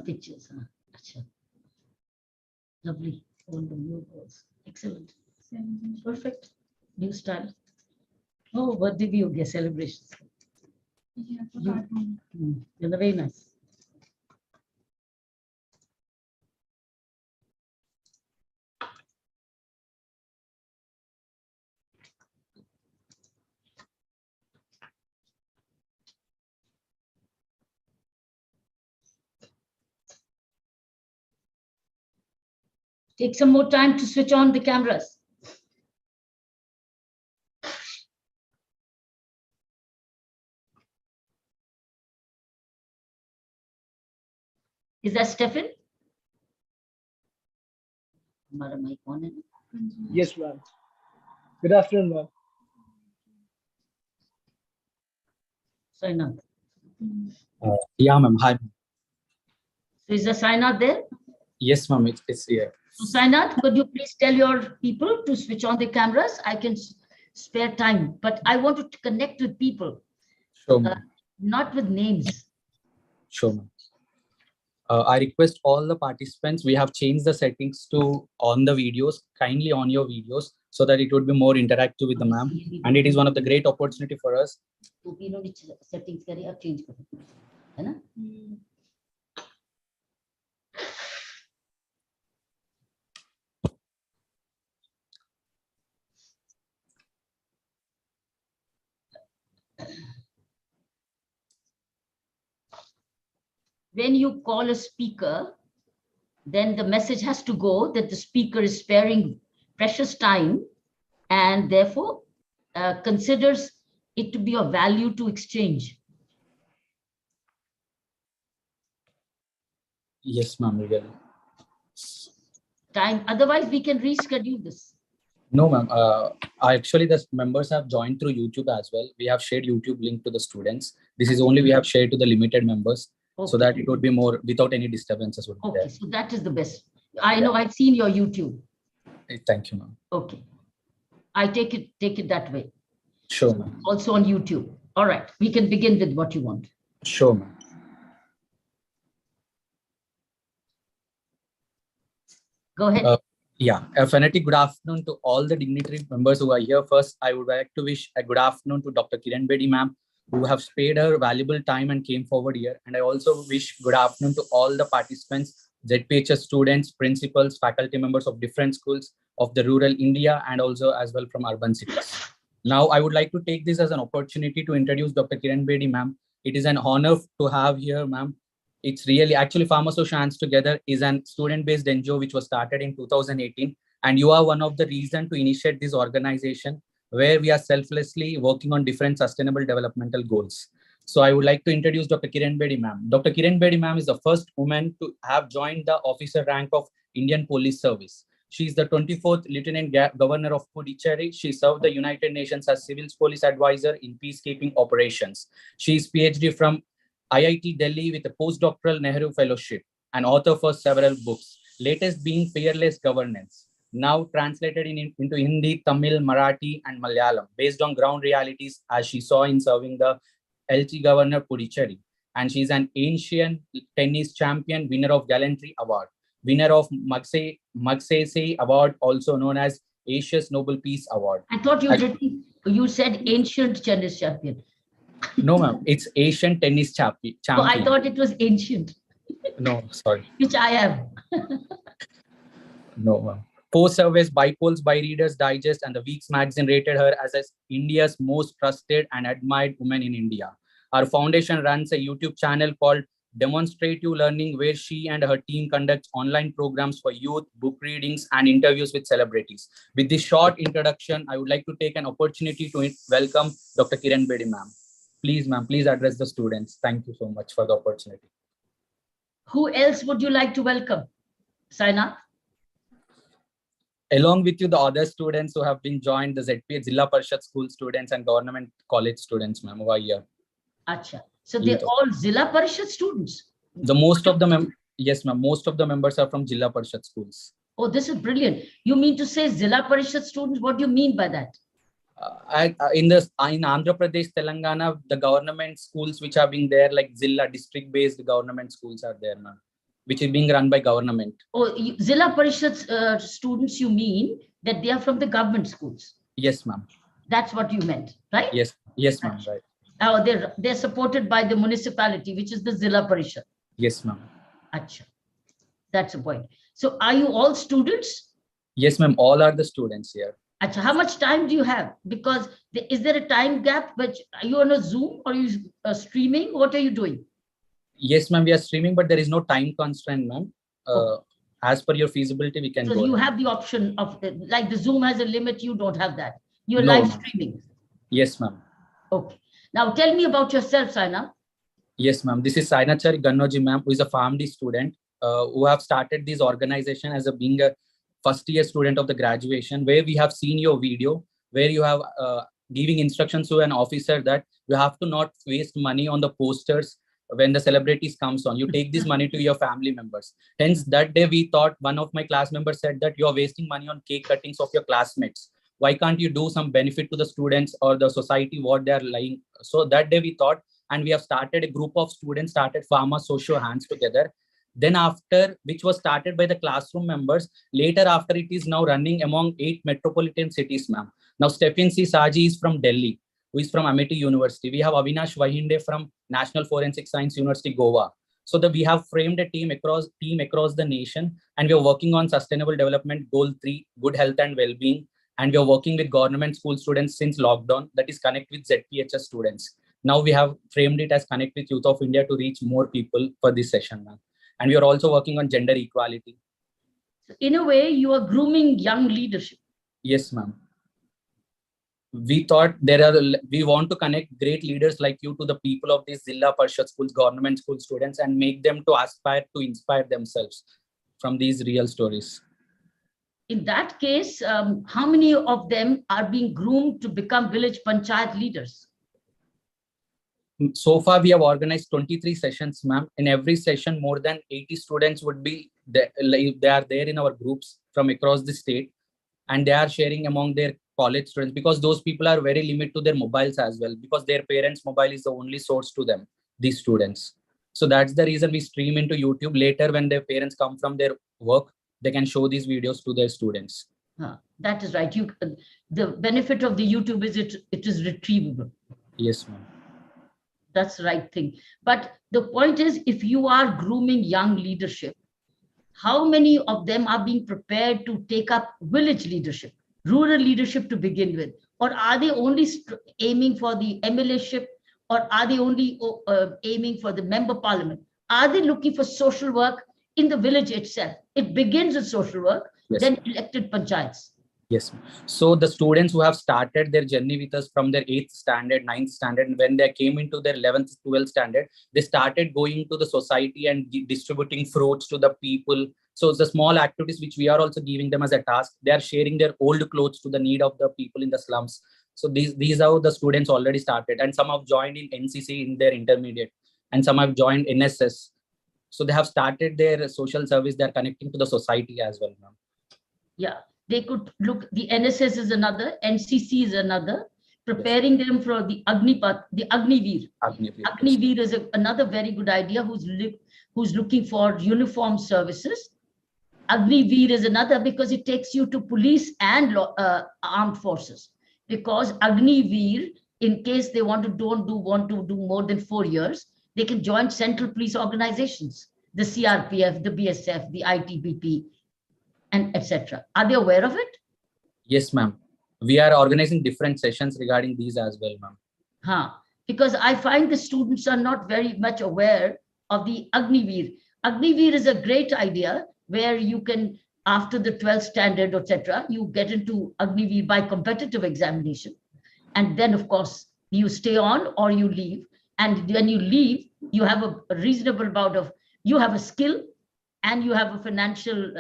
pictures. Huh? Achha. Lovely. All the new girls. Excellent. Perfect. New style. Oh, birthday view, yeah, celebrations. Yeah, You're very nice. Take some more time to switch on the cameras. Is that Stefan? Mic on. Yes, ma'am. Good afternoon, ma'am. Sainath. Yeah, ma'am. Hi. So is the Sainath there? Yes, ma'am. It's here. So Sainath, could you please tell your people to switch on the cameras? I can spare time, but I want to connect with people, Sure, ma'am. not with names. Sure, ma'am. I request all the participants, we have changed the settings to on the videos, kindly on your videos, so that it would be more interactive with the ma'am. And it is one of the great opportunity for us. Settings change है ना? When you call a speaker, then the message has to go that the speaker is sparing precious time and therefore considers it to be of value to exchange. Yes, ma'am. Time. Otherwise, we can reschedule this. No, ma'am. Actually, the members have joined through YouTube as well. We have shared YouTube link to the students. This is only we have shared to the limited members, okay, so that it would be more without any disturbances. Would be okay, there. So that is the best. I know I've seen your YouTube. Thank you, ma'am. Okay, I take it that way. Sure, ma'am. Also on YouTube. All right, we can begin with what you want. Sure, ma'am. Go ahead. Yeah, a phonetic good afternoon to all the dignitary members who are here. First, I would like to wish a good afternoon to Dr. Kiran Bedi, ma'am, who have spared her valuable time and came forward here. And I also wish good afternoon to all the participants, ZPHS students, principals, faculty members of different schools of the rural India and also as well from urban cities. Now, I would like to take this as an opportunity to introduce Dr. Kiran Bedi, ma'am. It is an honor to have here, ma'am. It's really actually Farmers Hands Together is an student-based NGO which was started in 2018, and you are one of the reasons to initiate this organization where we are selflessly working on different sustainable developmental goals. So I would like to introduce Dr. Kiran Bedi, ma'am. Dr. Kiran Bedi, ma'am, is the first woman to have joined the officer rank of Indian Police Service. She is the 24th Lieutenant Governor of Puducherry. She served the United Nations as Civil Police Advisor in peacekeeping operations. She is PhD from IIT Delhi with a postdoctoral Nehru Fellowship and author for several books, latest being Fearless Governance, now translated into Hindi, Tamil, Marathi, and Malayalam, based on ground realities as she saw in serving the LT Governor Puducherry. And she's an ancient tennis champion, winner of Gallantry Award, winner of Magsaysay Award, also known as Asia's Nobel Peace Award. I thought you said ancient tennis champion. No, ma'am. It's Asian tennis champion. Oh, I thought it was ancient. No, sorry. Which I am. No, ma'am. Post-service by polls by Reader's Digest and the Week's magazine rated her as India's most trusted and admired woman in India. Our foundation runs a YouTube channel called Demonstrative Learning, where she and her team conducts online programs for youth, book readings, and interviews with celebrities. With this short introduction, I would like to take an opportunity to welcome Dr. Kiran Bedi, ma'am. Please, ma'am, please address the students. Thank you so much for the opportunity. Who else would you like to welcome? Sainath? Along with you, the other students who have been joined, the ZPH Zilla Parishad school students and government college students, ma'am, over here. Acha. So they're all Zilla Parishad students? The most of the yes, ma'am. Most of the members are from Zilla Parishad schools. Oh, this is brilliant. You mean to say Zilla Parishad students? What do you mean by that? In Andhra Pradesh, Telangana, the government schools which are being there, like Zilla district-based government schools are there, ma'am. which is being run by government. Oh, Zilla Parishad students, you mean that they are from the government schools? Yes, ma'am. That's what you meant, right? Yes, yes, ma'am. Right. Oh, they're supported by the municipality, which is the Zilla Parishad. Yes, ma'am. Acha. That's the point. So are you all students? Yes, ma'am. All are the students here. Acha, how much time do you have? Because is there a time gap? Which are you on a Zoom or are you streaming? What are you doing? Yes, ma'am. We are streaming, but there is no time constraint, ma'am. As per your feasibility, we can so go. You ahead. have the option of like the Zoom has a limit. You don't have that. You're No, live ma'am. streaming. Yes, ma'am. Okay. Now tell me about yourself, Saina. Yes, ma'am. This is Sainachari Gannoji, ma'am, who is a PharmD student, who have started this organization as being a first year student of the graduation, where we have seen your video, where you have giving instructions to an officer that you have to not waste money on the posters when the celebrities comes on. You take this money to your family members. Hence, that day we thought, one of my class members said that you are wasting money on cake cuttings of your classmates. Why can't you do some benefit to the students or the society what they are lying? So that day we thought, and we have started a group of students, started Pharma Socio Hands together. Then after, which was started by the classroom members, later after it is now running among 8 metropolitan cities, ma'am. Now Stephen C. Saji is from Delhi, who is from Amity University. We have Avinash Vahinde from National Forensic Science University, Goa. So that we have framed a team across the nation, and we are working on Sustainable Development Goal 3, good health and well-being. And we are working with government school students since lockdown, that is connect with ZPHS students. Now we have framed it as Connect with Youth of India to reach more people for this session, ma'am. And we are also working on gender equality. In a way, you are grooming young leadership. Yes, ma'am. We thought we want to connect great leaders like you to the people of these Zilla Parishad schools, government school students, and make them to aspire to inspire themselves from these real stories. In that case, how many of them are being groomed to become village panchayat leaders? So far, we have organized 23 sessions, ma'am. In every session, more than 80 students would be there. They are there in our groups from across the state, and they are sharing among their college students, because those people are very limited to their mobiles as well, because their parents' mobile is the only source to them, these students. So that's the reason we stream into YouTube. Later, when their parents come from their work, they can show these videos to their students. That is right. The benefit of the YouTube is it is retrievable. Yes, ma'am. That's the right thing. But the point is, if you are grooming young leadership, how many of them are being prepared to take up village leadership, rural leadership to begin with? Or are they only aiming for the MLA-ship, or are they only aiming for the member parliament? Are they looking for social work in the village itself? It begins with social work, yes, then elected panchayats. Yes. So the students who have started their journey with us from their 8th standard, 9th standard, when they came into their 11th, 12th standard, they started going to the society and distributing fruits to the people. So it's the small activities which we are also giving them as a task. They are sharing their old clothes to the need of the people in the slums. So these are the students already started, and some have joined in NCC in their intermediate, and some have joined NSS. So they have started their social service. They're connecting to the society as well now. Yeah. They could look, the NSS is another, NCC is another, preparing them for the Agnipath, the Agniveer. Agniveer is another very good idea, who's looking for uniform services. Agniveer is another because it takes you to police and armed forces. Because Agniveer, in case they want to do more than 4 years, they can join central police organizations, the CRPF, the BSF, the ITBP, and etc. Are they aware of it? Yes, ma'am. We are organizing different sessions regarding these as well, ma'am. Because I find the students are not very much aware of the Agniveer. Agniveer is a great idea where you can, after the 12th standard, etc., you get into Agniveer by competitive examination. And then, of course, you stay on or you leave. And when you leave, you have a reasonable amount of, you have a skill, and you have a financial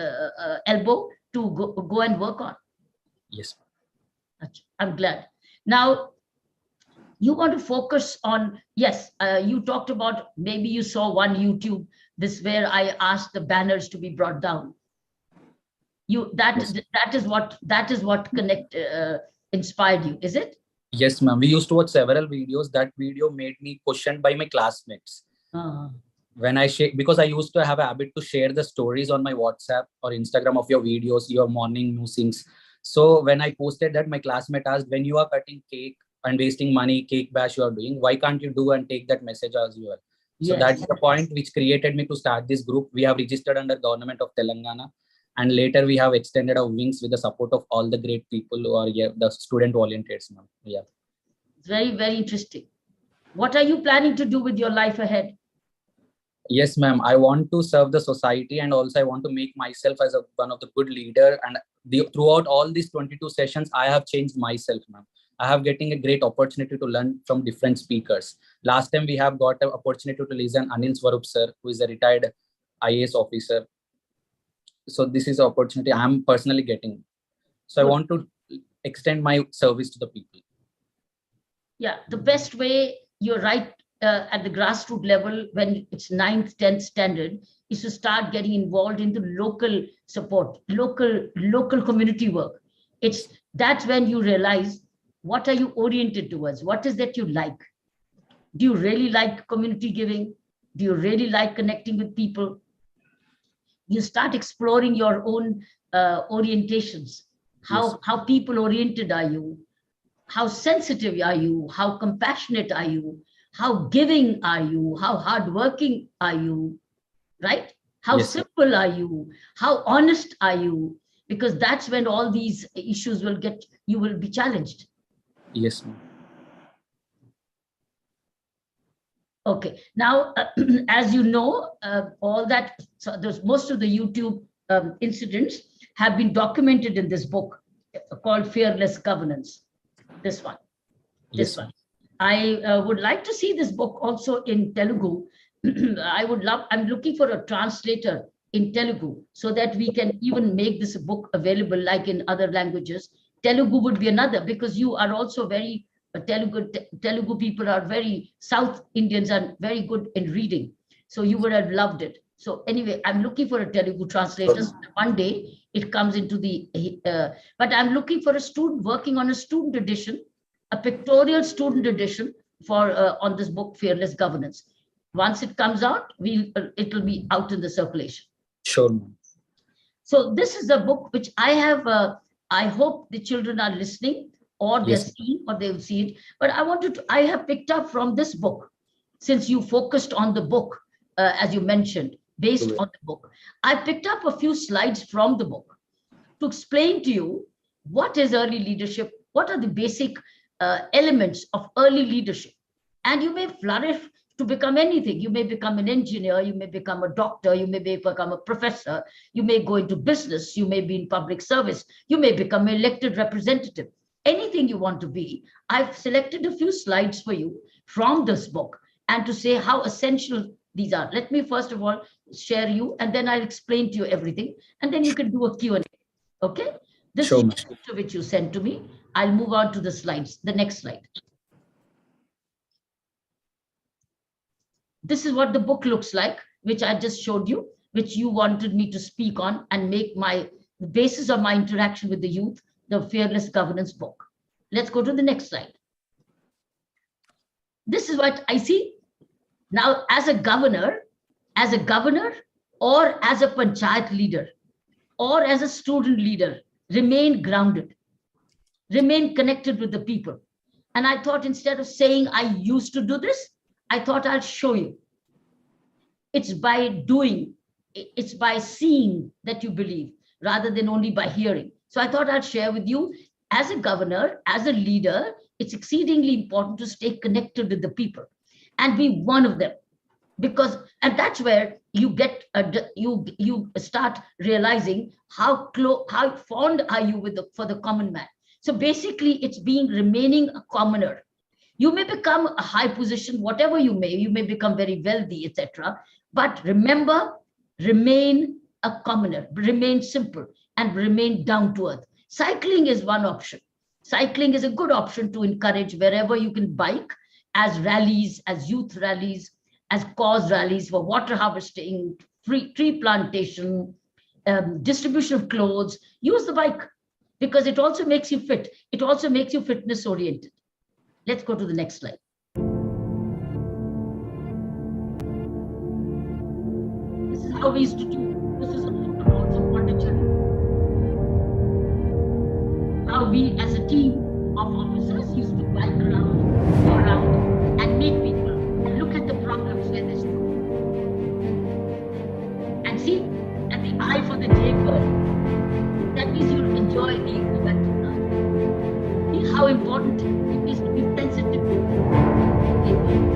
elbow to go and work on. Yes. I'm glad. Now, you want to focus on, yes, you talked about, maybe you saw one YouTube, this where I asked the banners to be brought down. That is what inspired you, is it? Yes, ma'am. We used to watch several videos. That video made me questioned by my classmates. when I share, because I used to have a habit to share the stories on my WhatsApp or Instagram of your videos, your morning musings. So when I posted that, my classmate asked, when you are cutting cake and wasting money, cake bash you are doing, why can't you do and take that message as well? So Yes. that's the point which created me to start this group. We have registered under Government of Telangana, and later we have extended our wings with the support of all the great people who are here, the student volunteers now. Yeah. It's very, very interesting. What are you planning to do with your life ahead? Yes, ma'am. I want to serve the society, and also I want to make myself as one of the good leader. And throughout all these 22 sessions, I have changed myself, ma'am. I have getting a great opportunity to learn from different speakers. Last time we have got an opportunity to listen Anil Swarup sir, who is a retired IAS officer. So this is an opportunity I am personally getting. So I Good. want to extend my service to the people. Yeah, the best way, you're right, at the grassroots level, when it's 9th, 10th standard, is to start getting involved in the local support, local community work. That's when you realize, what are you oriented towards? What is that you like? Do you really like community giving? Do you really like connecting with people? You start exploring your own orientations. Yes. How people oriented are you? How sensitive are you? How compassionate are you? How giving are you? How hardworking are you? Right? How Yes, ma'am. simple are you? How honest are you? Because that's when all these issues you will be challenged. Yes, ma'am. Okay. Now, as you know, all that, so there's most of the YouTube incidents have been documented in this book called Fearless Governance. This one. This Yes, one. ma'am. I would like to see this book also in Telugu. I'm looking for a translator in Telugu so that we can even make this book available like in other languages. Telugu would be another, because you are also very, Telugu people are very, South Indians are very good in reading. So you would have loved it. So anyway, I'm looking for a Telugu translator. So that one day it comes into but I'm looking for a student working on a student edition, a pictorial student edition for on this book, Fearless Governance. Once it comes out, it will be out in the circulation. Sure, ma'am. So this is a book which I have. I hope the children are listening, or they're Yes. seeing, or they will see it. But I have picked up from this book, since you focused on the book, as you mentioned, based Correct. on the book. I picked up a few slides from the book to explain to you what is early leadership, what are the basic elements of early leadership. And you may flourish to become anything. You may become an engineer, you may become a doctor, you may become a professor, you may go into business, you may be in public service, you may become an elected representative. Anything you want to be. I've selected a few slides for you from this book, and to say how essential these are. Let me first of all share you, and then I'll explain to you everything, and then you can do a Q&A. Okay? This Sure, is ma'am. the picture which you sent to me. I'll move on to the slides. The next slide. This is what the book looks like, which I just showed you, which you wanted me to speak on and make the basis of my interaction with the youth, the Fearless Governance book. Let's go to the next slide. This is what I see. Now, as a governor, or as a panchayat leader, or as a student leader, remain grounded, remain connected with the people. And I thought, instead of saying I used to do this, I thought I'll show you. It's by doing, it's by seeing that you believe, rather than only by hearing. So I thought I'd share with you, as a governor, as a leader, it's exceedingly important to stay connected with the people and be one of them. And that's where you get you start realizing how fond are you for the common man. So basically, it's remaining a commoner. You may become a high position, whatever you may become very wealthy, etc. But remember, remain a commoner, remain simple, and remain down to earth. Cycling is one option. Cycling is a good option to encourage wherever you can bike, as rallies, as youth rallies, as cause rallies for water harvesting, tree plantation, distribution of clothes. Use the bike, because it also makes you fit. It also makes you fitness oriented. Let's go to the next slide. how we used to do. This is also Puducherry. How we as a team of officers used to bike around, go around and meet people and look at the problems where they stood. And see, at the eye for the jaybird, that means you'll enjoy the event of life. See how important it is to be sensitive to the jaybird.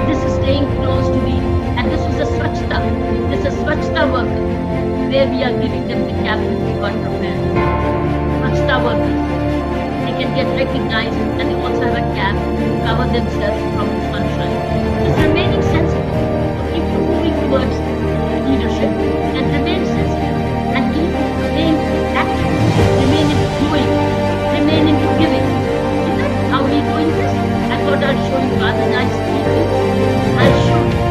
This is staying close to me, and this is a Swachhta. This is a Swachhta worker, where we are giving them the cap that we got from them. Swachhta workers. They can get recognized, and they also have a cap to cover themselves from the sunshine. Just remaining sensitive. So if you're moving towards leadership, then remain sensitive and keep staying active. Remain in doing. Remain in giving. See that? How are we doing this? I thought I'd show you rather nice people. I'll show you.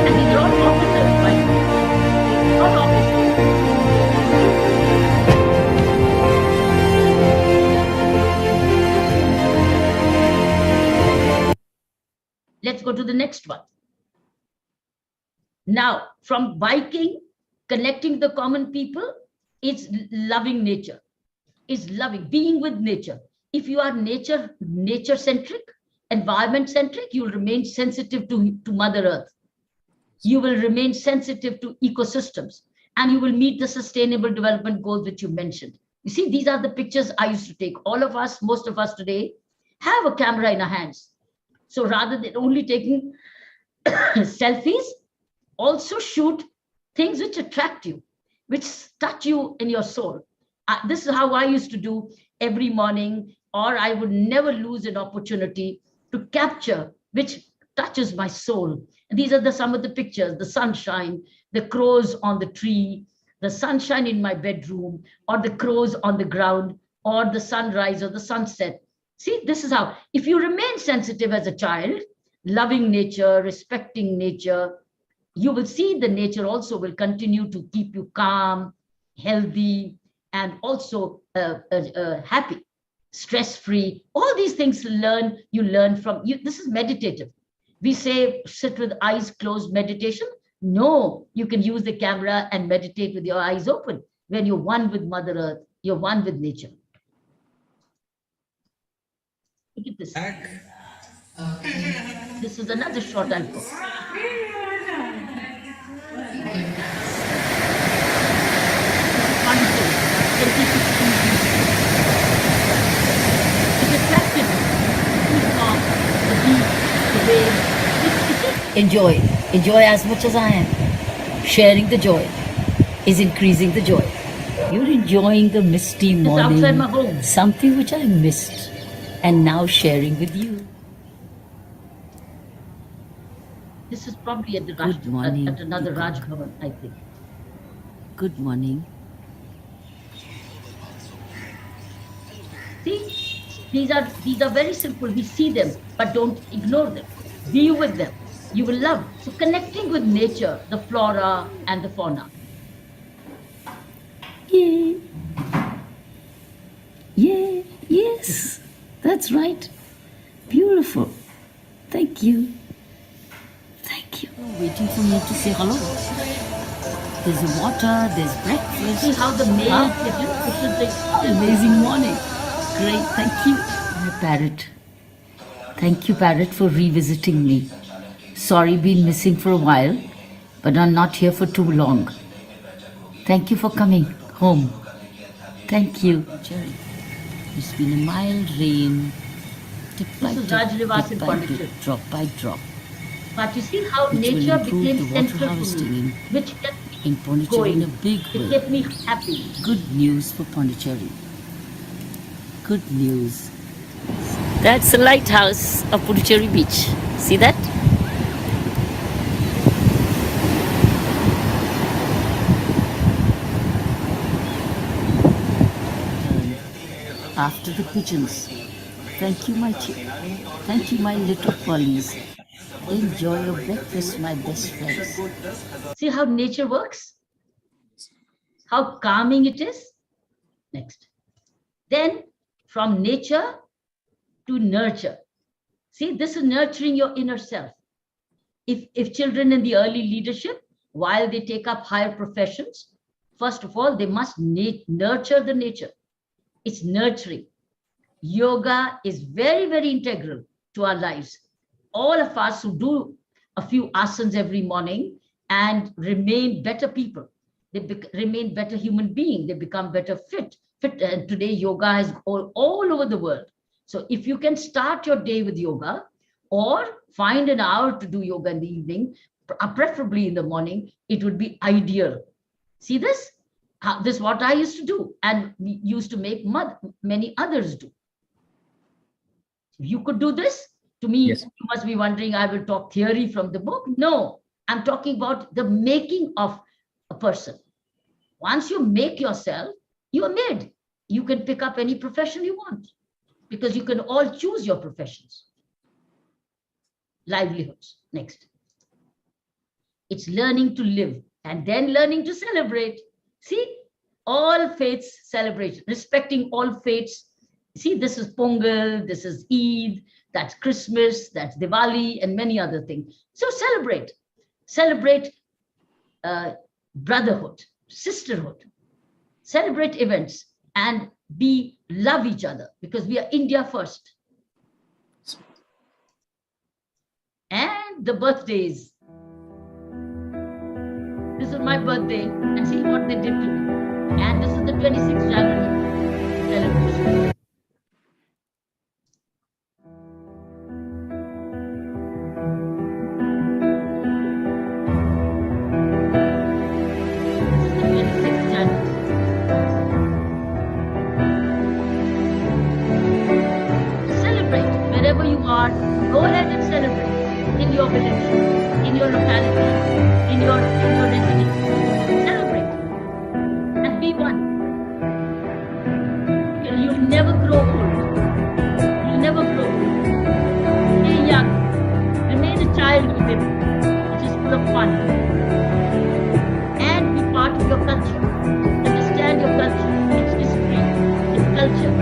And these are all officers, right? All officers. Let's go to the next one. Now, from biking, connecting the common people, it's loving nature. It's loving, being with nature. If you are nature-centric, environment-centric, you'll remain sensitive to Mother Earth. You will remain sensitive to ecosystems, and you will meet the sustainable development goals which you mentioned. You see, these are the pictures I used to take. All of us, most of us today, have a camera in our hands. So rather than only taking selfies, also shoot things which attract you, which touch you in your soul. This is how I used to do every morning, or I would never lose an opportunity to capture which touches my soul. And these are some of the pictures: the sunshine, the crows on the tree, the sunshine in my bedroom, or the crows on the ground, or the sunrise or the sunset. See, this is how, if you remain sensitive as a child, loving nature, respecting nature, you will see the nature also will continue to keep you calm, healthy, and also happy, stress-free. All these things you learn from you. This is meditative. We say sit with eyes closed meditation. No, you can use the camera and meditate with your eyes open. When you're one with Mother Earth, you're one with nature. Look at this. This is another shot I'll put. Enjoy as much as I am. Sharing the joy is increasing the joy. You're enjoying the misty morning, outside my home. Something which I missed, and now sharing with you. This is probably at the at another Raj Bhavan, I think. Good morning. See, these are very simple. We see them, but don't ignore them. Be with them. You will love. So connecting with nature, the flora and the fauna. Yeah. Yeah. Yes. That's right. Beautiful. Thank you. Thank you. Waiting for me to say hello. There's water, there's breakfast. See how the male pigeon, amazing morning. Great, thank you. My parrot. Thank you, parrot, for revisiting me. Sorry, been missing for a while, but I'm not here for too long. Thank you for coming home. Thank you. Jerry, it's been a mild rain. Tip by tip, drop by drop. But you see how nature became central to me, which kept me Puducherry in a big way. It kept me happy. Good news for Puducherry. Good news. That's the lighthouse of Puducherry Beach. See that? After the pigeons. Thank you, thank you, my little pollies. Enjoy your breakfast, my best friends. See how nature works? How calming it is? Next. Then from nature to nurture. See, this is nurturing your inner self. If children in the early leadership, while they take up higher professions, first of all, they must nurture the nature. It's nurturing. Yoga is very, very integral to our lives. All of us who do a few asanas every morning and remain better people, they remain better human beings, they become better fit. And today, yoga is all over the world. So if you can start your day with yoga or find an hour to do yoga in the evening, preferably in the morning, it would be ideal. See this? This is what I used to do and we used to make many others do. If you could do this, to me, Yes. you must be wondering, I will talk theory from the book. No, I'm talking about the making of a person. Once you make yourself, you are made. You can pick up any profession you want because you can all choose your professions. Livelihoods. Next. It's learning to live and then learning to celebrate. See, all faiths celebrate, respecting all faiths. See, this is Pongal, this is Eid, that's Christmas, that's Diwali, and many other things. So celebrate. Celebrate brotherhood, sisterhood. Celebrate events and love each other because we are India first. And the birthdays. This is my birthday, and see what they did to me. And this is the 26th January celebration. This is the 26th January. Celebrate wherever you are. Go ahead and celebrate in your village, in your locality, in your residence. Celebrate and be one. You'll never grow old. You'll never grow old. Stay young. Remain a child within, which is full of fun. And be part of your culture. Understand your culture, its history, its culture.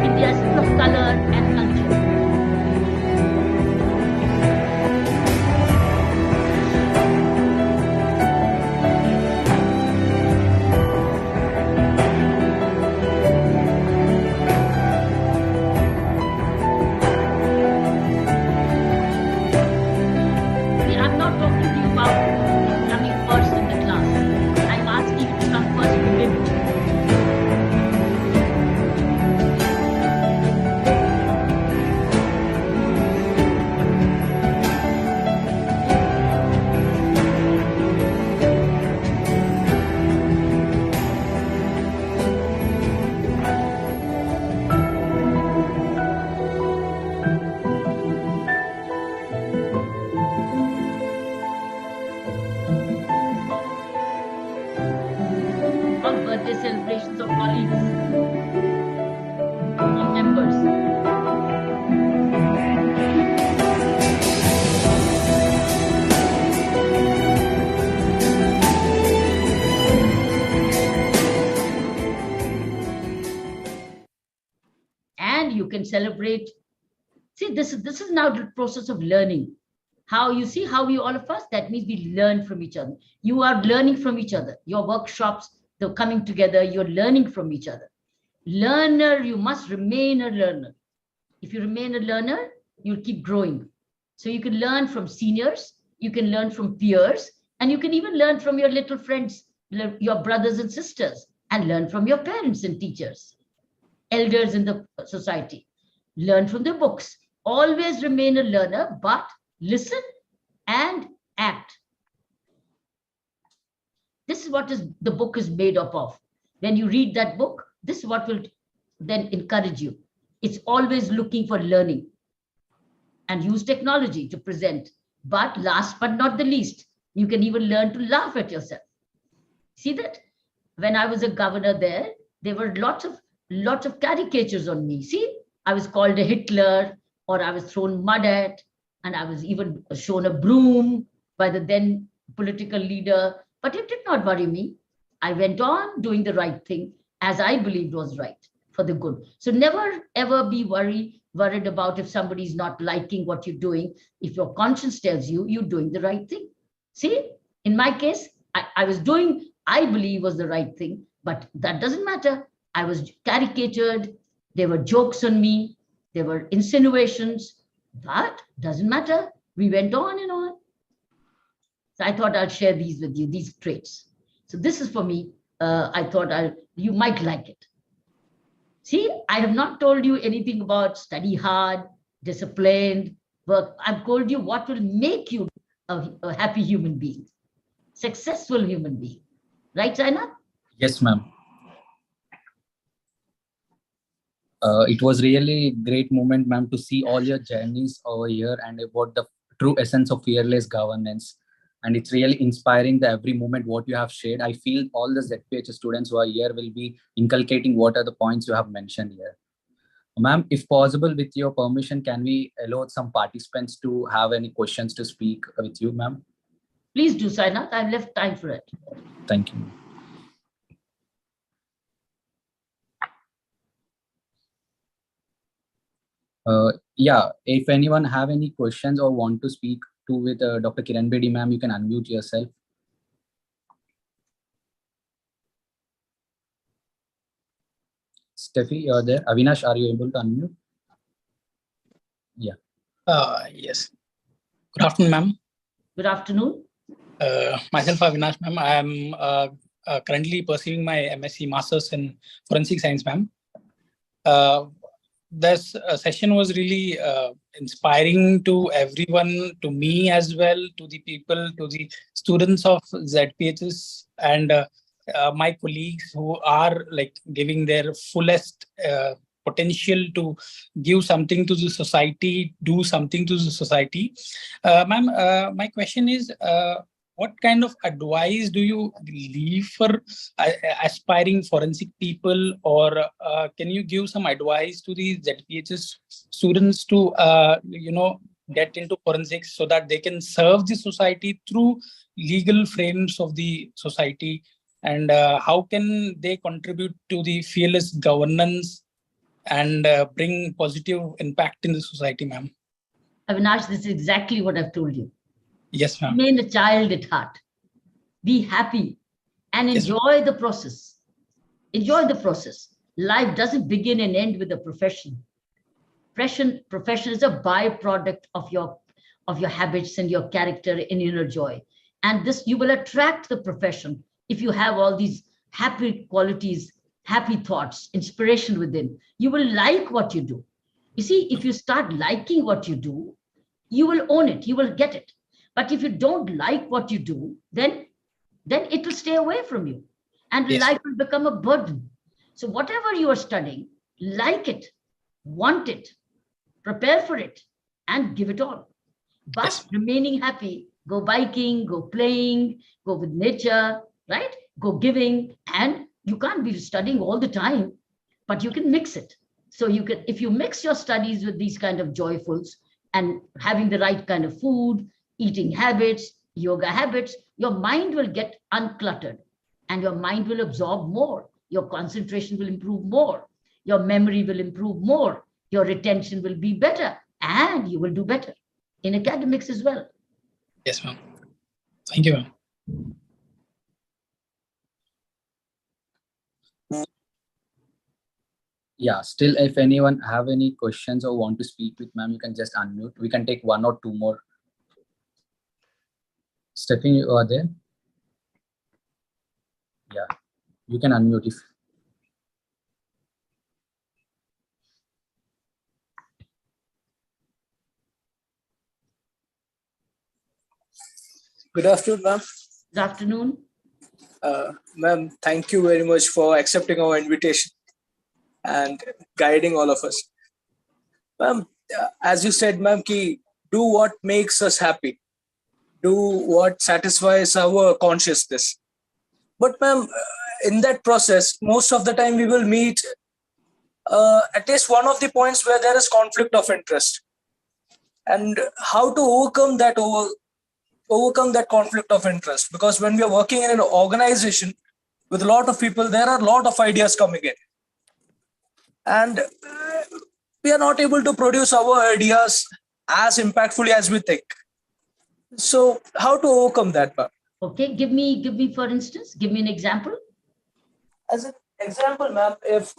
India is full of color and culture. See, I'm not talking to you about coming first in the class. I'm asking you to come first within. All birthday celebrations of colleagues, of members. And you can celebrate. See, this is now the process of learning. How you see how we all of us, that means we learn from each other. You are learning from each other. Your workshops, they're coming together, you're learning from each other. Learner, you must remain a learner. If you remain a learner, you'll keep growing. So you can learn from seniors, you can learn from peers, and you can even learn from your little friends, your brothers and sisters, and learn from your parents and teachers, elders in the society. Learn from the books. Always remain a learner, but listen and act. This is what the book is made up of. When you read that book, this is what will then encourage you. It's always looking for learning and use technology to present. But last but not the least, you can even learn to laugh at yourself. See that? When I was a governor there were lots of caricatures on me. See, I was called a Hitler, or I was thrown mud at, and I was even shown a broom by the then political leader. But it did not worry me. I went on doing the right thing. as I believed was right for the good. So never ever be worried about if somebody's not liking what you're doing. If your conscience tells you you're doing the right thing. See, in my case, I was doing, I believe was the right thing, but that doesn't matter. I was caricatured. There were jokes on me. There were insinuations. But doesn't matter. We went on and on. So I thought I'll share these with you, these traits. So this is for me. I thought you might like it. See, I have not told you anything about study hard, disciplined, work. I've told you what will make you a happy human being, successful human being. Right, China? Yes, ma'am. It was really great moment, ma'am, to see all your journeys over here and about the true essence of fearless governance. And it's really inspiring the every moment what you have shared. I feel all the ZPH students who are here will be inculcating what are the points you have mentioned here. Ma'am, if possible, with your permission, can we allow some participants to have any questions to speak with you, ma'am? Please do, Sainath. I've left time for it. Thank you. Yeah, if anyone have any questions or want to speak to with Dr. Kiran Bedi, ma'am, you can unmute yourself. Steffi, you're there. Avinash, are you able to unmute? Yeah. Yes. Good afternoon, ma'am. Good afternoon. Myself, Avinash, ma'am. I am currently pursuing my MSc Masters in Forensic Science, ma'am. This session was really inspiring to everyone, to me as well, to the people, to the students of ZPHS and my colleagues who are like giving their fullest potential to give something to the society, do something to the society. Ma'am, my question is, what kind of advice do you leave for aspiring forensic people, or can you give some advice to the ZPHS students to, get into forensics so that they can serve the society through legal frames of the society? And how can they contribute to the fearless governance and bring positive impact in the society, ma'am? Avinash, this is exactly what I've told you. Yes, ma'am. Remain a child at heart. Be happy and enjoy the process. Enjoy the process. Life doesn't begin and end with a profession. Profession is a byproduct of your habits and your character and inner joy. And this, you will attract the profession if you have all these happy qualities, happy thoughts, inspiration within. You will like what you do. You see, if you start liking what you do, you will own it, you will get it. But if you don't like what you do, then it will stay away from you and life will become a burden. So whatever you are studying, like it, want it, prepare for it, and give it all. But remaining happy, go biking, go playing, go with nature, right? Go giving. And you can't be studying all the time, but you can mix it. So you can, if you mix your studies with these kind of joyfuls and having the right kind of food, eating habits, yoga habits, your mind will get uncluttered and your mind will absorb more. Your concentration will improve more. Your memory will improve more. Your retention will be better and you will do better in academics as well. Yes, ma'am. Thank you, ma'am. Yeah, still, if anyone have any questions or want to speak with ma'am, you can just unmute. We can take one or two more. Stephanie, you are there? Yeah, you can unmute if. Good afternoon, ma'am. Good afternoon. Ma'am, thank you very much for accepting our invitation and guiding all of us. Ma'am, as you said, ma'am, do what makes us happy. Do what satisfies our consciousness. But ma'am, in that process, most of the time we will meet at least one of the points where there is conflict of interest. And how to overcome that conflict of interest? Because when we are working in an organization, with a lot of people, there are a lot of ideas coming in. And we are not able to produce our ideas as impactfully as we think. So how to overcome that, ma'am? Okay, give me for instance, give me an example. As an example, ma'am, if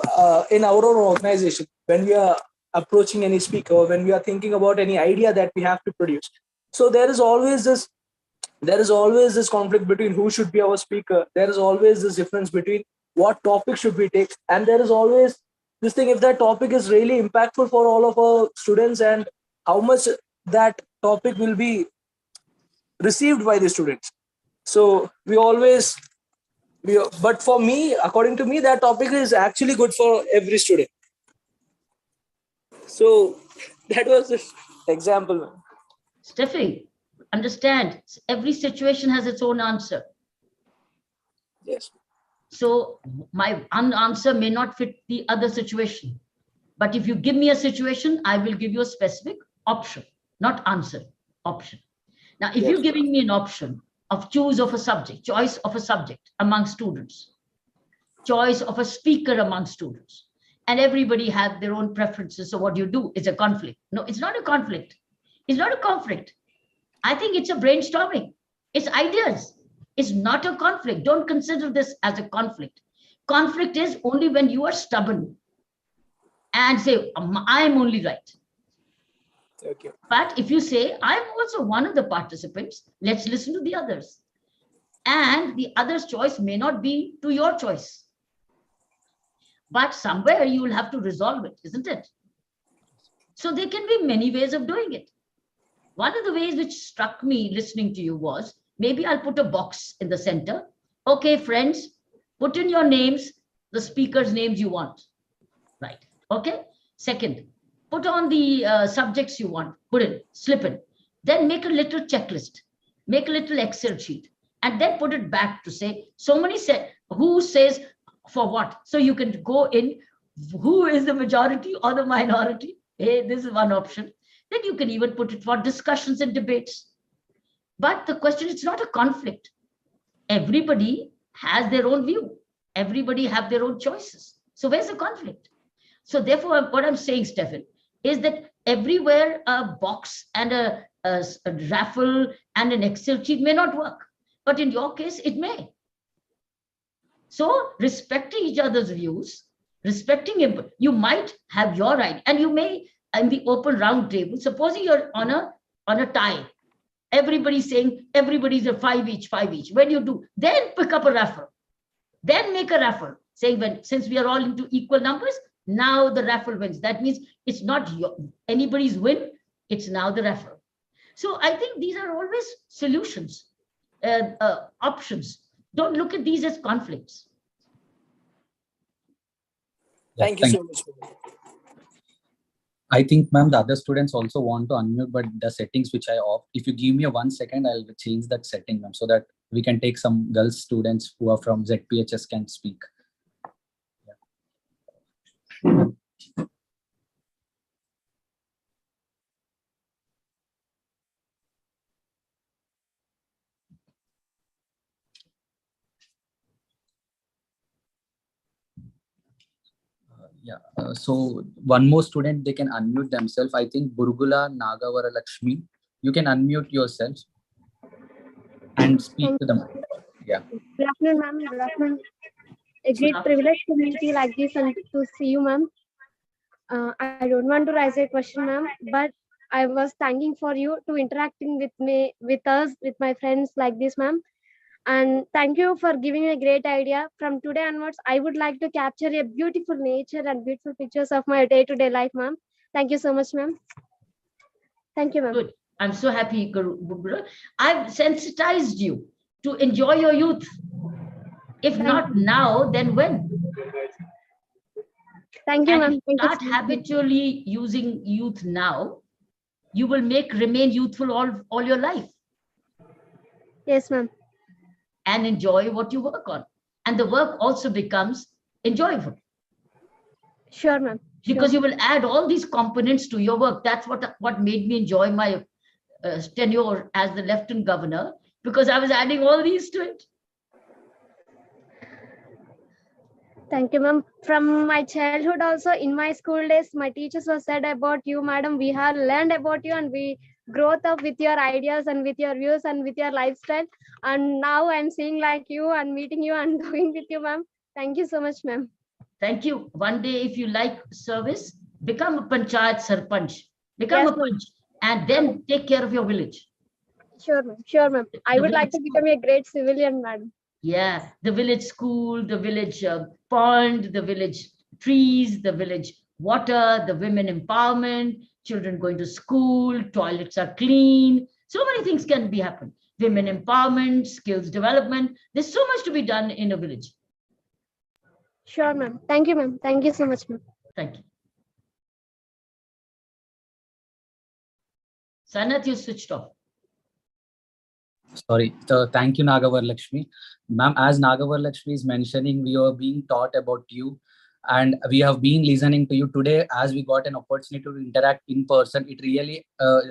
in our own organization, when we are approaching any speaker, or when we are thinking about any idea that we have to produce, so there is always this conflict between who should be our speaker. There is always this difference between what topic should we take, and there is always this thing, if that topic is really impactful for all of our students, and how much that topic will be received by the students. So but for me, according to me, that topic is actually good for every student. So that was this example. Steffi, understand, every situation has its own answer. Yes. So my answer may not fit the other situation. But if you give me a situation, I will give you a specific option, not answer, option. Now, if you're giving me an option of choice of a subject among students, choice of a speaker among students, and everybody have their own preferences. So what you do is a conflict. No, it's not a conflict. It's not a conflict. I think it's a brainstorming. It's ideas. It's not a conflict. Don't consider this as a conflict. Conflict is only when you are stubborn and say, I'm only right. Okay. But if you say, I'm also one of the participants, let's listen to the others. And the other's choice may not be to your choice. But somewhere you will have to resolve it, isn't it? So there can be many ways of doing it. One of the ways which struck me listening to you was, maybe I'll put a box in the center. Okay, friends, put in your names, the speaker's names you want. Right. Okay. Second, put on the subjects you want, put in, slip in. Then make a little checklist, make a little Excel sheet, and then put it back to say, so many said, who says for what? So you can go in, who is the majority or the minority? Hey, this is one option. Then you can even put it for discussions and debates. But the question, it's not a conflict. Everybody has their own view. Everybody have their own choices. So where's the conflict? So therefore, what I'm saying, Stefan, is that everywhere a box and a raffle and an Excel sheet may not work. But in your case, it may. So respecting each other's views, respecting him, you might have your right, and you may, in the open round table, supposing you're on a tie, everybody's saying everybody's a 5 each, 5 each. When you do, then pick up a raffle, then make a raffle, saying since we are all into equal numbers, now the raffle wins. That means it's not anybody's win, it's now the raffle. So I think these are always solutions, options. Don't look at these as conflicts. Thank you so much. I think, ma'am, the other students also want to unmute, but the settings which I off, if you give me a 1 second, I'll change that setting, ma'am, so that we can take some girls students who are from ZPHS can speak. Yeah. So one more student, they can unmute themselves. I think Burgula Nagavara Lakshmi, you can unmute yourself and speak to them. Yeah. Good afternoon, ma'am. Good afternoon. A great privilege to meet you like this and to see you, ma'am. I don't want to raise a question, ma'am, but I was thanking for you to interacting with me, with us, with my friends like this, ma'am. And thank you for giving me a great idea. From today onwards, I would like to capture a beautiful nature and beautiful pictures of my day-to-day life, ma'am. Thank you so much, ma'am. Thank you, ma'am. Good. I'm so happy, Guru. I've sensitized you to enjoy your youth. If not now, then when? Thank you, ma'am. Start habitually using youth now. You will remain youthful all your life. Yes, ma'am. And enjoy what you work on. And the work also becomes enjoyable. Sure, ma'am. Because you will add all these components to your work. That's what made me enjoy my tenure as the Lieutenant Governor, because I was adding all these to it. Thank you, ma'am. From my childhood also, in my school days, my teachers were said about you, madam. We have learned about you and we growth up with your ideas and with your views and with your lifestyle. And now I'm seeing like you and meeting you and talking with you, ma'am. Thank you so much, ma'am. Thank you. One day, if you like service, become a panchayat sarpanch, become Yes, a ma'am. panch, and then take care of your village. Sure, ma'am. Sure, ma'am. I The would like village to become a great civilian, madam. Yeah, the village school, the village pond, the village trees, the village water, the women empowerment, children going to school, toilets are clean. So many things can be happen. Women empowerment, skills development. There's so much to be done in a village. Sure, ma'am. Thank you, ma'am. Thank you so much, ma'am. Thank you. Sanath, you switched off. Sorry. So thank you, Nagavarlakshmi. Ma'am, as Nagavarlakshmi is mentioning, we are being taught about you and we have been listening to you today. As we got an opportunity to interact in person, it really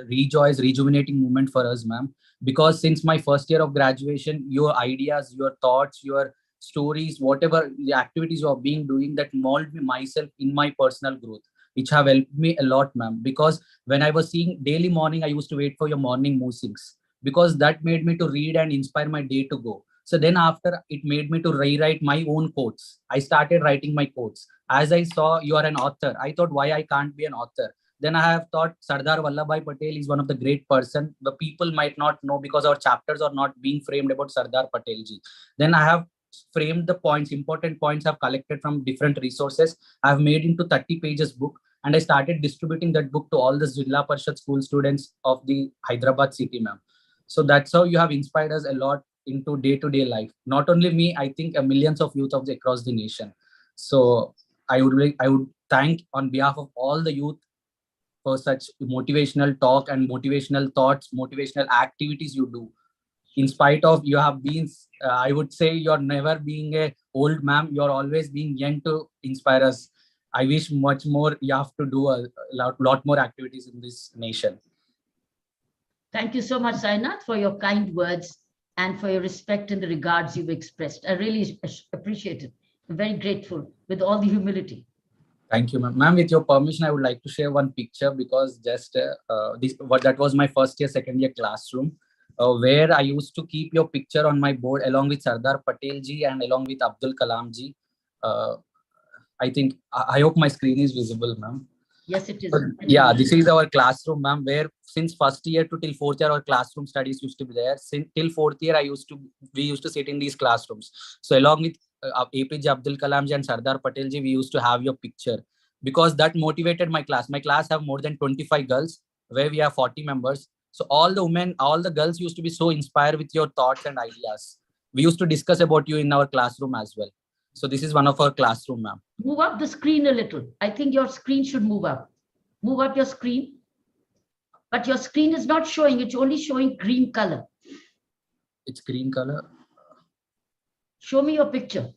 rejuvenating moment for us, ma'am. Because since my first year of graduation, your ideas, your thoughts, your stories, whatever the activities you are being doing, that mold me myself in my personal growth, which have helped me a lot, ma'am. Because when I was seeing daily morning, I used to wait for your morning musings because that made me to read and inspire my day to go. So then after it made me to rewrite my own quotes. I started writing my quotes. As I saw you are an author, I thought why I can't be an author. Then I have thought Sardar Vallabhbhai Patel is one of the great person. The people might not know because our chapters are not being framed about Sardar Patel ji. Then I have framed the points, important points I've collected from different resources. I've made into 30 pages book and I started distributing that book to all the Jilla Parishad school students of the Hyderabad city, ma'am. So that's how you have inspired us a lot into day-to-day life. Not only me, I think millions of youth across the nation. So I would thank on behalf of all the youth for such motivational talk and motivational thoughts, motivational activities you do. In spite of you have been, I would say you're never being a old ma'am. You're always being young to inspire us. I wish much more you have to do a lot more activities in this nation. Thank you so much, Sainath, for your kind words and for your respect and the regards you've expressed. I really appreciate it. I'm very grateful with all the humility. Thank you, ma'am. Ma'am, with your permission, I would like to share one picture because just that was my first year, second year classroom, where I used to keep your picture on my board along with Sardar Patel ji and along with Abdul Kalam ji. I think I hope my screen is visible, ma'am. Yes, it is. Yeah, this is our classroom, ma'am, where since first year to till fourth year, our classroom studies used to be there. Since till fourth year, we used to sit in these classrooms. So along with APJ Abdul Kalam ji and Sardar Patel ji, we used to have your picture because that motivated my class. My class have more than 25 girls, where we have 40 members. So all the women, all the girls used to be so inspired with your thoughts and ideas. We used to discuss about you in our classroom as well. So this is one of our classroom, ma'am. Move up the screen a little. I think your screen should move up. Move up your screen. But your screen is not showing. It's only showing green color. It's green color. Show me your picture.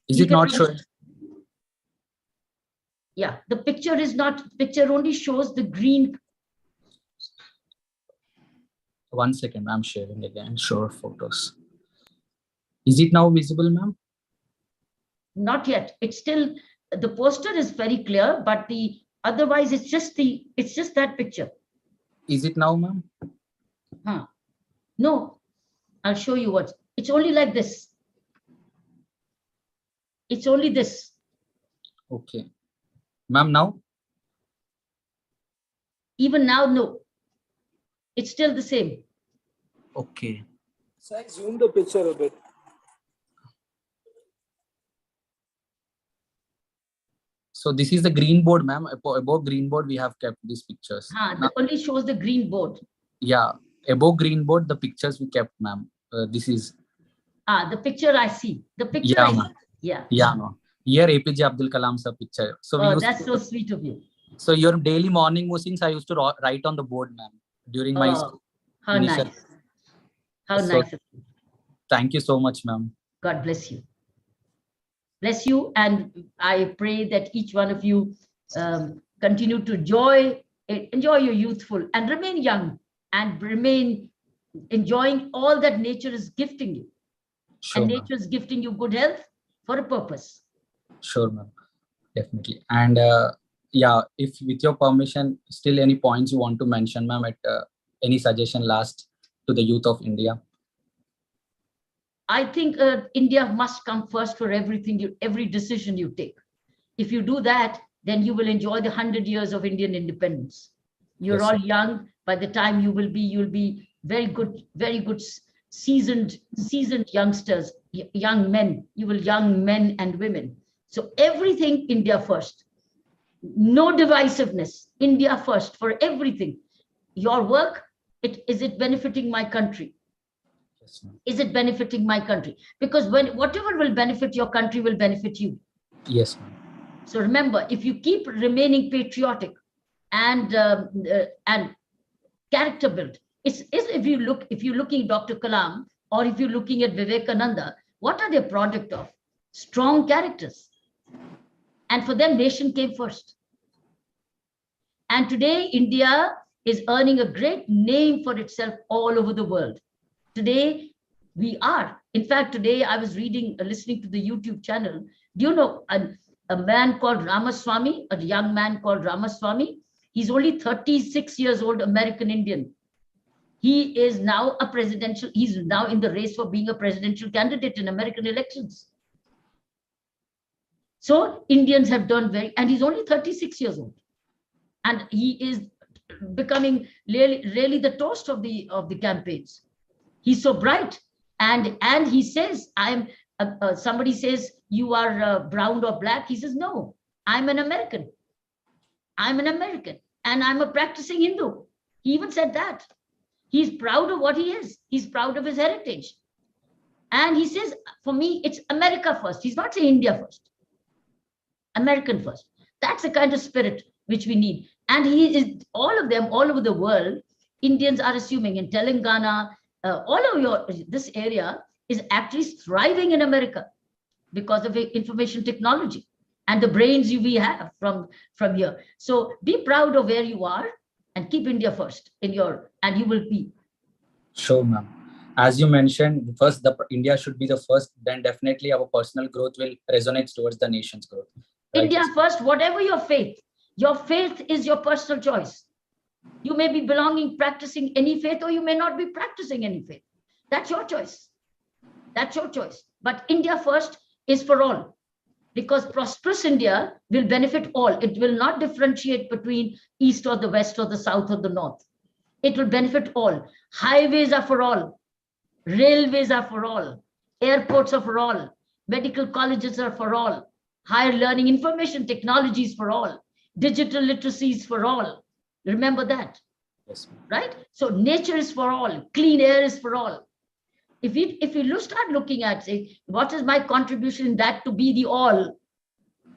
Is it not showing? Yeah, the picture is not, picture only shows the green. One second, I'm sharing again. Show photos. Is it now visible, ma'am? Not yet. It's still, the poster is very clear, but the otherwise it's just that picture. Is it now, ma'am? Huh. No, I'll show you what. It's only like this. It's only this. Okay. Ma'am, now? Even now, no. It's still the same. Okay. So I zoom the picture a bit. So this is the green board, ma'am. Above green board, we have kept these pictures. That only shows the green board. Yeah, above green board, the pictures we kept, ma'am. This is. The picture I see. The picture Yeah, I see. ma'am. Yeah. Yeah, ma'am. Here APJ Abdul Kalam's picture. So that's so sweet of you. So your daily morning musings, I used to write on the board, ma'am, during my school. How initial. Nice. How nice. Thank you so much, ma'am. God bless you. Bless you, and I pray that each one of you continue to enjoy your youthful and remain young and remain enjoying all that nature is gifting you. Sure, and nature is gifting you good health for a purpose. Sure, ma'am. Definitely. And yeah, if with your permission, still any points you want to mention, ma'am, at any suggestion last to the youth of India? I think India must come first for everything, every decision you take. If you do that, then you will enjoy the 100 years of Indian independence. You're Yes, all sir. young. By the time you'll be very good, seasoned youngsters, young men. You will young men and women. So everything India first. No divisiveness. India first for everything. Your work, is it benefiting my country? Yes, ma'am. Is it benefiting my country? Because whatever will benefit your country will benefit you. Yes, ma'am. So remember, if you keep remaining patriotic and character built, it's if you're looking at Dr. Kalam or if you're looking at Vivekananda, what are they a product of? Strong characters. And for them, nation came first. And today, India is earning a great name for itself all over the world. Today, we are. In fact, today I was listening to the YouTube channel. Do you know a man called Ramaswamy, a young man called Ramaswamy? He's only 36 years old, American Indian. He is now he's now in the race for being a presidential candidate in American elections. So Indians have done and he's only 36 years old. And he is becoming really the toast of the campaigns. He's so bright. And he says, somebody says, you are brown or black. He says, no, I'm an American. I'm an American. And I'm a practicing Hindu. He even said that. He's proud of what he is. He's proud of his heritage. And he says, for me, it's America first. He's not saying India first. American first. That's the kind of spirit which we need. And he is, all of them, all over the world, Indians are assuming in Telangana, all of this area is actually thriving in America because of information technology and the brains we have from here. So be proud of where you are and keep India first and you will be. Sure, ma'am. As you mentioned, first India should be the first, then definitely our personal growth will resonate towards the nation's growth. Right? India first, whatever your faith is your personal choice. You may be practicing any faith, or you may not be practicing any faith. That's your choice. That's your choice. But India first is for all, because prosperous India will benefit all. It will not differentiate between east or the west or the south or the north. It will benefit all. Highways are for all. Railways are for all. Airports are for all. Medical colleges are for all. Higher learning, information technologies for all. Digital literacy is for all. Remember that. Yes, right? So nature is for all. Clean air is for all. If you start looking at, say, what is my contribution in that to be the all,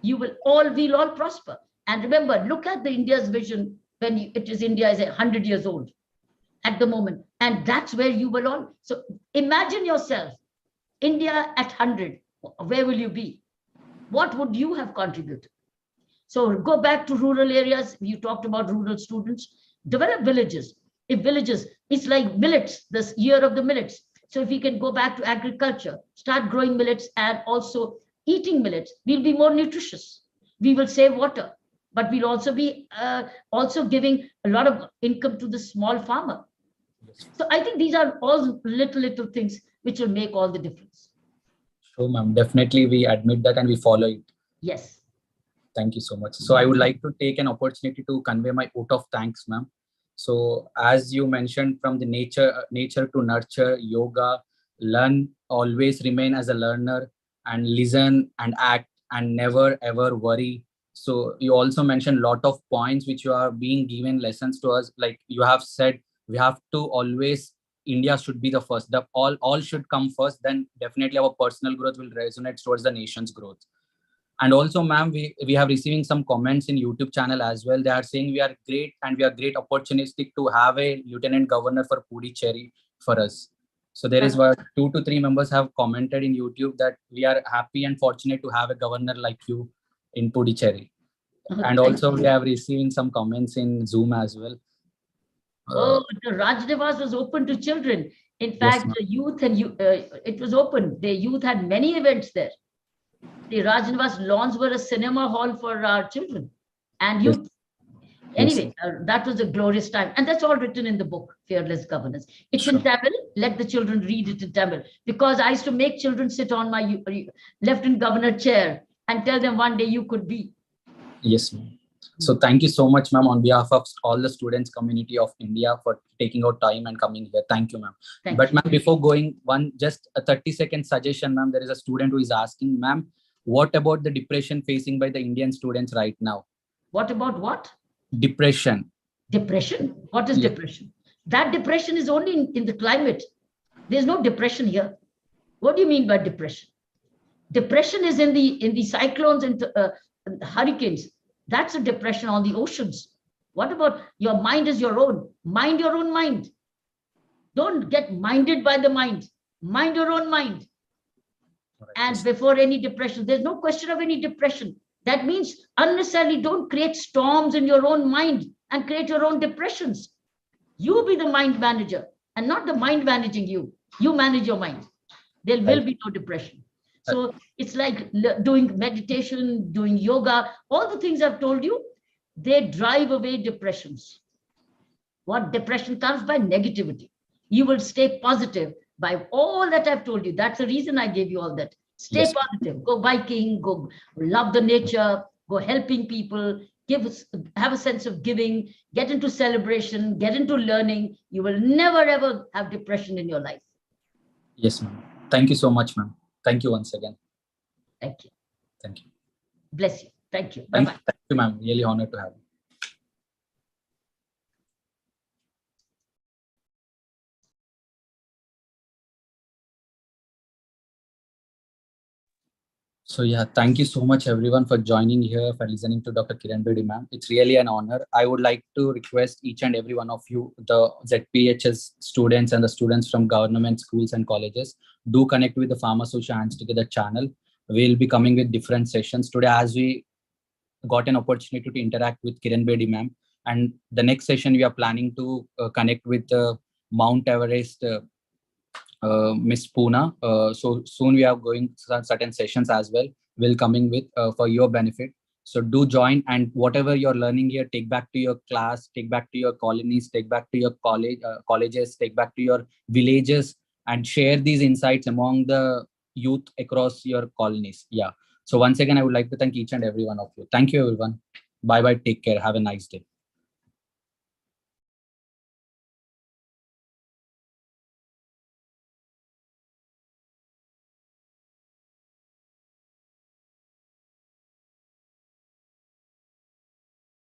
we'll all prosper. And remember, look at the India's vision when India is 100 years old at the moment. And that's where you will all. So imagine yourself, India at 100, where will you be? What would you have contributed? So go back to rural areas. You talked about rural students. Develop villages. It's like millets, this year of the millets. So if we can go back to agriculture, start growing millets and also eating millets, we'll be more nutritious. We will save water, but we'll also be giving a lot of income to the small farmer. So I think these are all little things which will make all the difference. Sure, ma'am. Definitely we admit that and we follow it. Yes. Thank you so much. So I would like to take an opportunity to convey my vote of thanks, ma'am. So as you mentioned, from the nature to nurture, yoga, learn, always remain as a learner, and listen and act and never ever worry. So you also mentioned a lot of points which you are being given lessons to us. Like you have said, we have to always, India should be the first. All should come first. Then definitely our personal growth will resonate towards the nation's growth. And also, ma'am, we have receiving some comments in YouTube channel as well. They are saying we are great and we are great opportunistic to have a lieutenant governor for Puducherry for us. So there is 2 to 3 members have commented in YouTube that we are happy and fortunate to have a governor like you in Puducherry. And also we have receiving some comments in Zoom as well. The Raj Niwas was open to children. In fact, yes, the youth and it was open. The youth had many events there. The Rajnivas lawns were a cinema hall for our children and youth. Anyway, that was a glorious time. And that's all written in the book, Fearless Governance. It's in Tamil. Let the children read it in Tamil. Because I used to make children sit on my Lieutenant Governor chair and tell them one day you could be. Yes, ma'am. So thank you so much, ma'am, on behalf of all the students community of India for taking out time and coming here. Thank you, ma'am. But ma'am, before going, just a 30-second suggestion, ma'am. There is a student who is asking, ma'am, what about the depression facing by the Indian students right now? What about what? Depression. Depression? What is depression? That depression is only in the climate. There's no depression here. What do you mean by depression? Depression is in the cyclones and hurricanes. That's a depression on the oceans. What about your mind is your own? Mind your own mind. Don't get minded by the mind. Mind your own mind. And before any depression, there's no question of any depression. That means unnecessarily don't create storms in your own mind and create your own depressions. You be the mind manager and not the mind managing you. You manage your mind. There will be no depression. So it's like doing meditation, doing yoga, all the things I've told you, they drive away depressions. What depression comes by? Negativity. You will stay positive by all that I've told you. That's the reason I gave you all that. Stay positive, go biking, go love the nature, go helping people, have a sense of giving, get into celebration, get into learning. You will never ever have depression in your life. Yes, ma'am. Thank you so much, ma'am. Thank you once again. Thank you. Thank you. Bless you. Thank you. Bye-bye. Thank you, ma'am. Really honored to have you. So yeah, thank you so much everyone for joining here, for listening to Dr. Kiran Bedi ma'am. It's really an honor. I would like to request each and every one of you, the ZPHS students and the students from government schools and colleges, do connect with the Pharma Social Hands Together channel. We'll be coming with different sessions today as we got an opportunity to interact with Kiran Bedi ma'am. And the next session we are planning to connect with Mount Everest Miss Poona. So soon we are going certain sessions as well. Will coming with for your benefit. So do join, and whatever you're learning here, take back to your class, take back to your colonies, take back to your colleges, take back to your villages, and share these insights among the youth across your colonies. Yeah. So once again, I would like to thank each and every one of you. Thank you, everyone. Bye bye. Take care. Have a nice day.